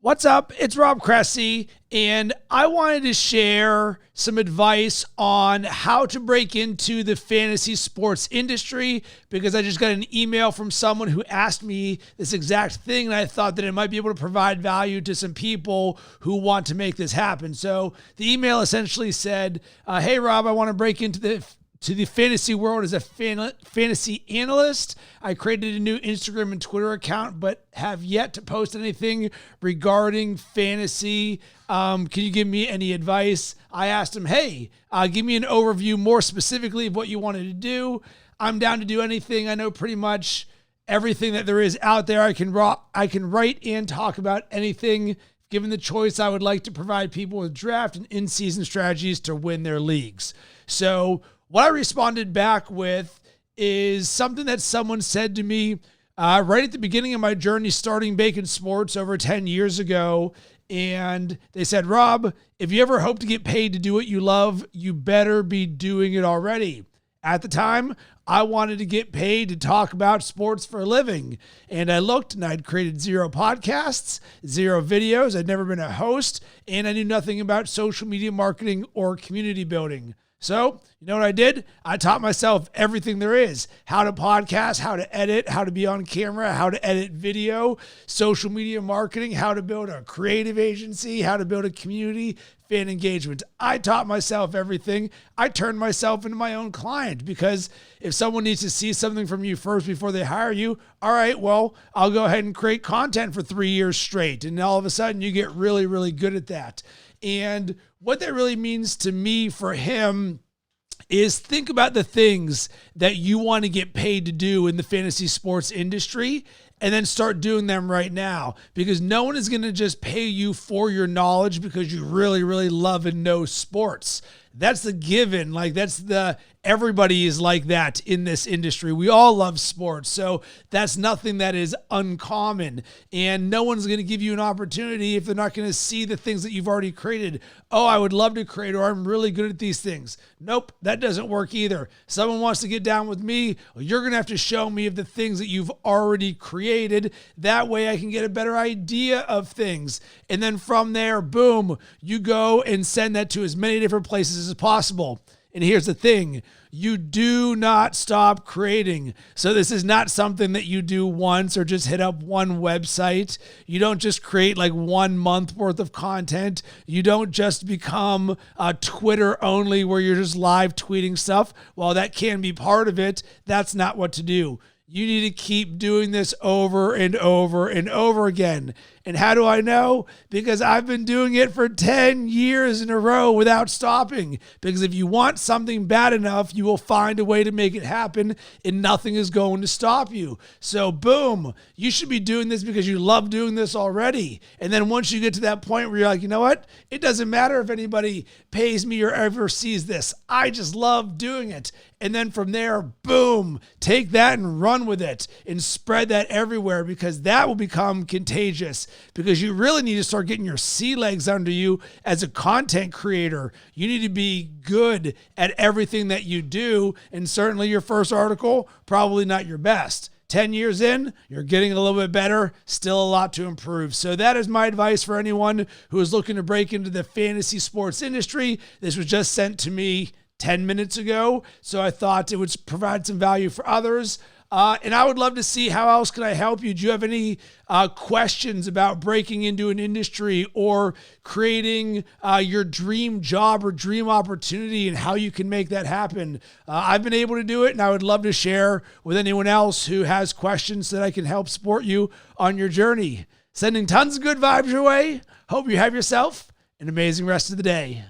What's up? It's Rob Cressy, and I wanted to share some advice on how to break into the fantasy sports industry because I just got an email from someone who asked me this exact thing, and I thought that it might be able to provide value to some people who want to make this happen. So the email essentially said, hey, Rob, I want to break into the fantasy world as a fantasy analyst. I created a new Instagram and Twitter account, but have yet to post anything regarding fantasy. Can you give me any advice? I asked him, hey, give me an overview more specifically of what you wanted to do. I'm down to do anything. I know pretty much everything that there is out there. I can write and talk about anything. Given the choice, I would like to provide people with draft and in-season strategies to win their leagues. So what I responded back with is something that someone said to me right at the beginning of my journey starting Bacon Sports over 10 years ago. And they said, Rob, if you ever hope to get paid to do what you love, you better be doing it already. At the time, I wanted to get paid to talk about sports for a living. And I looked and I'd created 0 podcasts, 0 videos. I'd never been a host, and I knew nothing about social media marketing or community building. So, you know what I did? I taught myself everything there is: how to podcast, how to edit, how to be on camera, how to edit video, social media marketing, how to build a creative agency, how to build a community, fan engagement. I taught myself everything. I turned myself into my own client because if someone needs to see something from you first before they hire you, all right, well, I'll go ahead and create content for 3 years straight. And all of a sudden you get really, really good at that. And what that really means to me for him is think about the things that you want to get paid to do in the fantasy sports industry and then start doing them right now, because no one is going to just pay you for your knowledge because you really, really love and know sports. That's the given. Everybody is like that in this industry. We all love sports. So that's nothing that is uncommon. And no one's going to give you an opportunity if they're not going to see the things that you've already created. Oh, I would love to create, or I'm really good at these things. Nope, that doesn't work either. Someone wants to get down with me. Well, you're going to have to show me of the things that you've already created. That way I can get a better idea of things. And then from there, boom, you go and send that to as many different places as possible. And here's the thing, you do not stop creating. So this is not something that you do once or just hit up one website. You don't just create like 1 month worth of content. You don't just become Twitter only where you're just live tweeting stuff. While that can be part of it, that's not what to do. You need to keep doing this over and over and over again. And how do I know? Because I've been doing it for 10 years in a row without stopping. Because if you want something bad enough, you will find a way to make it happen, and nothing is going to stop you. So boom, you should be doing this because you love doing this already. And then once you get to that point where you're like, you know what? It doesn't matter if anybody pays me or ever sees this. I just love doing it. And then from there, boom, take that and run with it and spread that everywhere, because that will become contagious. Because you really need to start getting your sea legs under you as a content creator. You need to be good at everything that you do. And certainly your first article, probably not your best. 10 years in, you're getting a little bit better, still a lot to improve. So that is my advice for anyone who is looking to break into the fantasy sports industry. This was just sent to me 10 minutes ago, so I thought it would provide some value for others. And I would love to see how else can I help you. Do you have any questions about breaking into an industry or creating your dream job or dream opportunity and how you can make that happen? I've been able to do it, and I would love to share with anyone else who has questions so that I can help support you on your journey. Sending tons of good vibes your way. Hope you have yourself an amazing rest of the day.